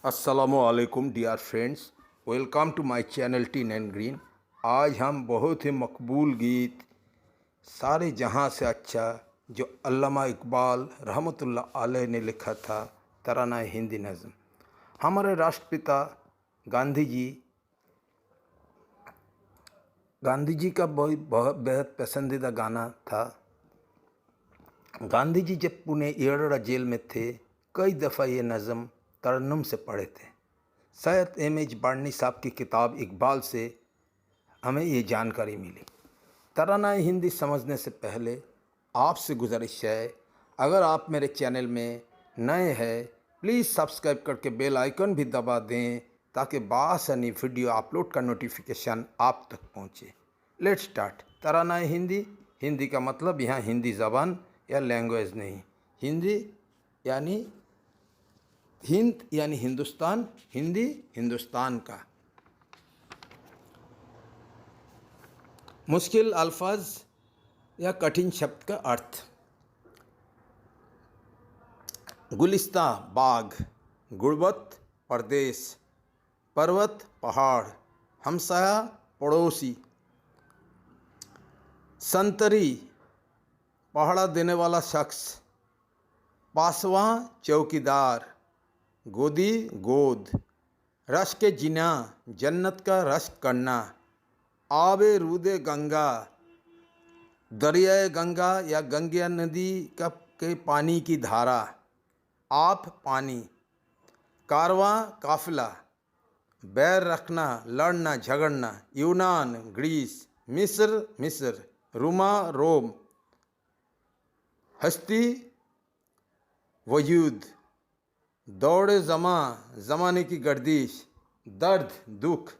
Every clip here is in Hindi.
अस्सलामुअलैकुम dear friends, welcome to my channel Teen and Green. आज हम बहुत ही मकबूल गीत सारे जहां से अच्छा जो अल्लामा इकबाल रहमतुल्लाह अलैह ने लिखा था, तराना हिंदी नज़म। हमारे राष्ट्रपिता गांधी जी का बहुत बेहद पसंदीदा गाना था। गांधी जी जब पुणे एड़रा जेल में थे, कई दफ़ा ये नज़म तरन्नुम से पढ़े थे। शायद एम.एच. बार्नी साहब की किताब इकबाल से हमें ये जानकारी मिली। तराना हिंदी समझने से पहले आपसे गुजारिश है, अगर आप मेरे चैनल में नए हैं प्लीज़ सब्सक्राइब करके बेल आइकन भी दबा दें ताकि बासानी वीडियो अपलोड का नोटिफिकेशन आप तक पहुँचे। Let's start. तराना हिंदी, हिंदी का मतलब यहाँ हिंदी ज़बान या लैंग्वेज नहीं, हिंदी यानी हिंद यानी हिंदुस्तान, हिंदी हिंदुस्तान का। मुश्किल अल्फाज या कठिन शब्द का अर्थ। गुलिस्ता बाग, गुर्बत परदेश, पर्वत पहाड़, हमसाया पड़ोसी, संतरी पहाड़ा देने वाला शख्स, पासवां चौकीदार, गोदी गोद, रश के जिना जन्नत का रश करना, आबे रूदे गंगा दरियाए गंगा या गंगा नदी के पानी की धारा, आप पानी, कारवां काफिला, बैर रखना लड़ना झगड़ना, यूनान ग्रीस, मिस्र रोमा रोम, हस्ती वजूद, दौड़े ज़माने की गर्दिश, दर्द दुख,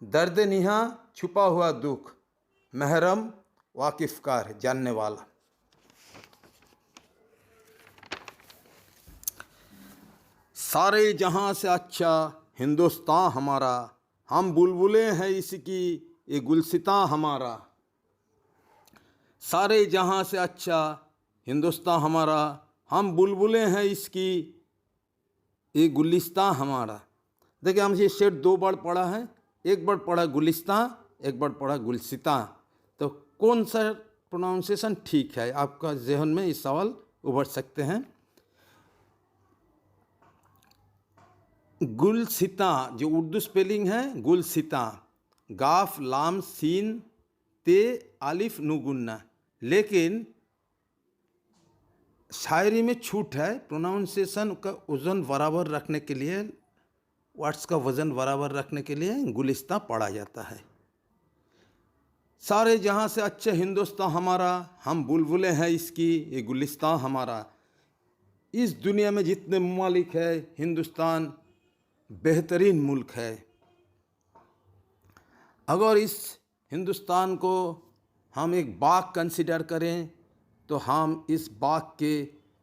दर्द निहा छुपा हुआ दुख, महरम वाकिफ़कार जानने वाला। सारे जहां से अच्छा हिंदुस्तान हमारा, हम बुलबुलें हैं इसकी ये गुलसितां हमारा। सारे जहां से अच्छा हिंदुस्तान हमारा, हम बुलबुलें हैं इसकी ये गुलिस्तां हमारा। देखिए, हम ये शेर दो बार पढ़ा है, एक बार पढ़ा गुलिस्तां, एक बार पढ़ा गुलसितां। तो कौन सा प्रोनाउंसिएशन ठीक है, आपका जहन में इस सवाल उभर सकते हैं। गुलसितां जो उर्दू स्पेलिंग है गुलसितां, गाफ लाम सीन ते आलिफ नुगुन्ना, लेकिन शायरी में छूट है। प्रोनाउंसिएशन का वज़न बराबर रखने के लिए, वर्ड्स का वज़न बराबर रखने के लिए गुलिस्तां पढ़ा जाता है। सारे जहां से अच्छा हिंदुस्तान हमारा, हम बुलबुलें हैं इसकी ये गुलिस्तां हमारा। इस दुनिया में जितने ममालिक है, हिंदुस्तान बेहतरीन मुल्क है। अगर इस हिंदुस्तान को हम एक बाग कंसिडर करें तो हम इस बाग के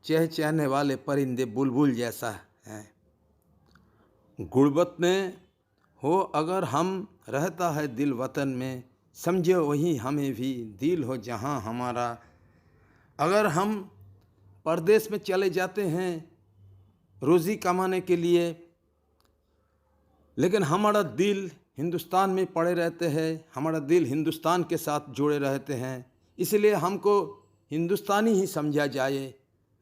चहचहाने वाले परिंदे बुलबुल जैसा हैं। गुर्बत में हो अगर हम रहता है दिल वतन में, समझे वही हमें भी दिल हो जहां हमारा। अगर हम परदेश में चले जाते हैं रोज़ी कमाने के लिए, लेकिन हमारा दिल हिंदुस्तान में पड़े रहते हैं, हमारा दिल हिंदुस्तान के साथ जुड़े रहते हैं, इसलिए हमको हिंदुस्तानी ही समझा जाए।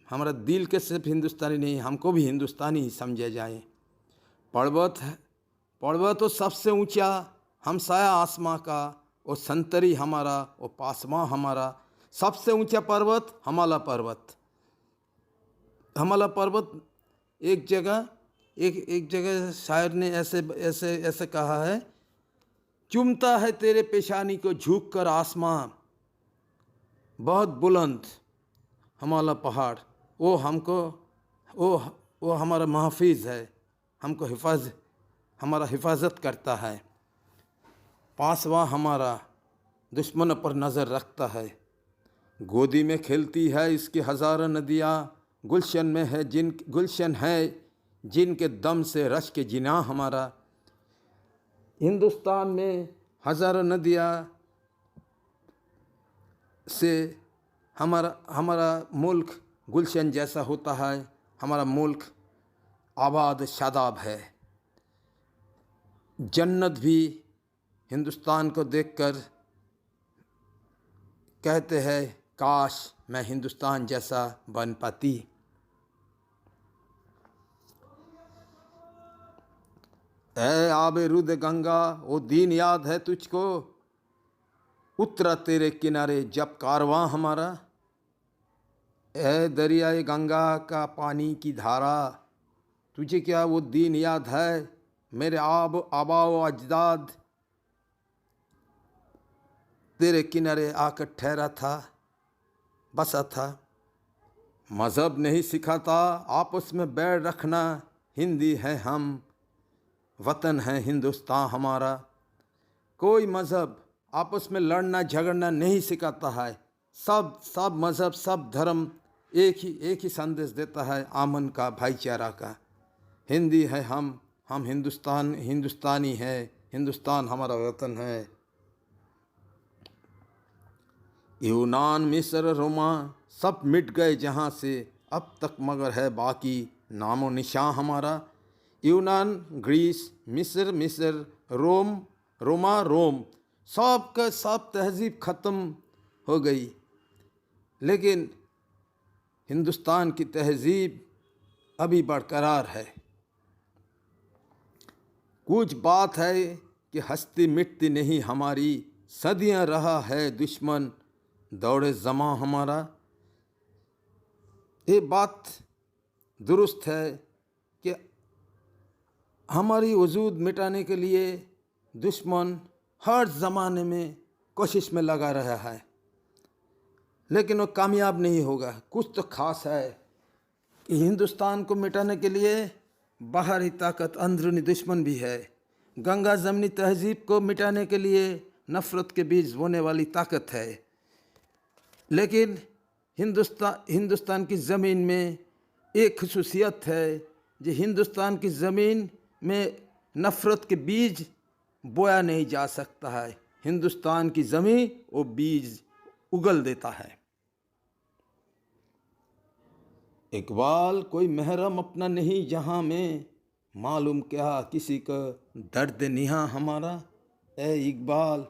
हमारा दिल के सिर्फ हिंदुस्तानी नहीं, हमको भी हिंदुस्तानी ही समझा जाए। पर्वत है, पर्वत तो सबसे ऊंचा हमसाया आसमां का, वो संतरी हमारा, वो पासवां हमारा। सबसे ऊंचा पर्वत हिमालय पर्वत। हिमालय पर्वत एक जगह शायर ने ऐसे कहा है, चूमता है तेरे पेशानी को झुक कर आसमां, बहुत बुलंद हिमालय पहाड़, वो हमको वो हमारा महफिज है, हमको हमारा हिफाजत करता है। पासवां हमारा दुश्मनों पर नज़र रखता है। गोदी में खेलती है इसकी हज़ारों नदियाँ, गुलशन है जिनके दम से रश के जिना हमारा। हिंदुस्तान में हज़ारों नदियाँ से हमारा मुल्क गुलशन जैसा होता है। हमारा मुल्क आबाद शादाब है। जन्नत भी हिंदुस्तान को देखकर कहते हैं काश मैं हिंदुस्तान जैसा बन पाती। ऐ आबे रुद गंगा, वो दिन याद है तुझको, उतरा तेरे किनारे जब कारवां हमारा। ऐ दरियाए गंगा का पानी की धारा, तुझे क्या वो दिन याद है, मेरे आबा व अजदाद तेरे किनारे आकर ठहरा था, बसा था। मज़हब नहीं सिखाता आपस में बैर रखना, हिंदी है हम, वतन है हिंदुस्तान हमारा। कोई मज़हब आपस में लड़ना झगड़ना नहीं सिखाता है। सब मज़हब सब धर्म एक ही संदेश देता है, अमन का, भाईचारा का। हिंदी है हम हिंदुस्तानी है, हिंदुस्तान हमारा वतन है। यूनान मिस्र रोमा सब मिट गए जहाँ से, अब तक मगर है बाकी नामो निशान हमारा। यूनान ग्रीस, मिस्र रोम, सब का सब तहजीब ख़त्म हो गई, लेकिन हिंदुस्तान की तहजीब अभी बरकरार है। कुछ बात है कि हस्ती मिटती नहीं हमारी, सदियां रहा है दुश्मन दौड़े ज़मां हमारा। ये बात दुरुस्त है कि हमारी वजूद मिटाने के लिए दुश्मन हर ज़माने में कोशिश में लगा रहा है, लेकिन वो कामयाब नहीं होगा। कुछ तो ख़ास है कि हिंदुस्तान को मिटाने के लिए बाहरी ताकत, अंदरूनी दुश्मन भी है। गंगा जमनी तहजीब को मिटाने के लिए नफ़रत के बीज बोने वाली ताकत है, लेकिन हिंदुस्तान की ज़मीन में एक खुसूसियत है जो हिंदुस्तान की ज़मीन में नफ़रत के बीज बोया नहीं जा सकता है। हिंदुस्तान की ज़मीन वो बीज उगल देता है। इकबाल कोई महरम अपना नहीं जहाँ में, मालूम क्या किसी का दर्द निहा हमारा। ए इकबाल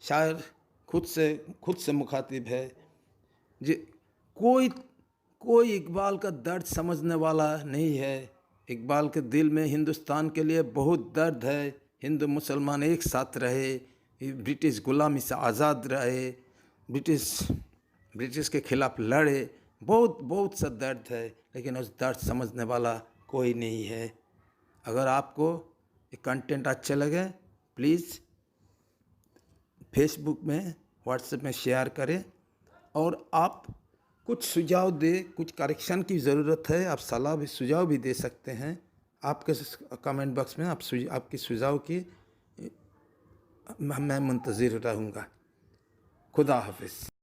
शायर खुद से मुखातिब है जी। कोई इकबाल का दर्द समझने वाला नहीं है। इकबाल के दिल में हिंदुस्तान के लिए बहुत दर्द है। हिंदू मुसलमान एक साथ रहे, ब्रिटिश गुलामी से आज़ाद रहे, ब्रिटिश के खिलाफ लड़े, बहुत सा दर्द है, लेकिन उस दर्द समझने वाला कोई नहीं है। अगर आपको ये कंटेंट अच्छा लगे प्लीज़ फेसबुक में, व्हाट्सएप में शेयर करें, और आप कुछ सुझाव दे, कुछ करेक्शन की ज़रूरत है, आप सलाह भी सुझाव भी दे सकते हैं। आपके कमेंट बॉक्स में आपकी सुझाव की मैं मुंतज़िर रहूँगा। खुदा हाफिज़।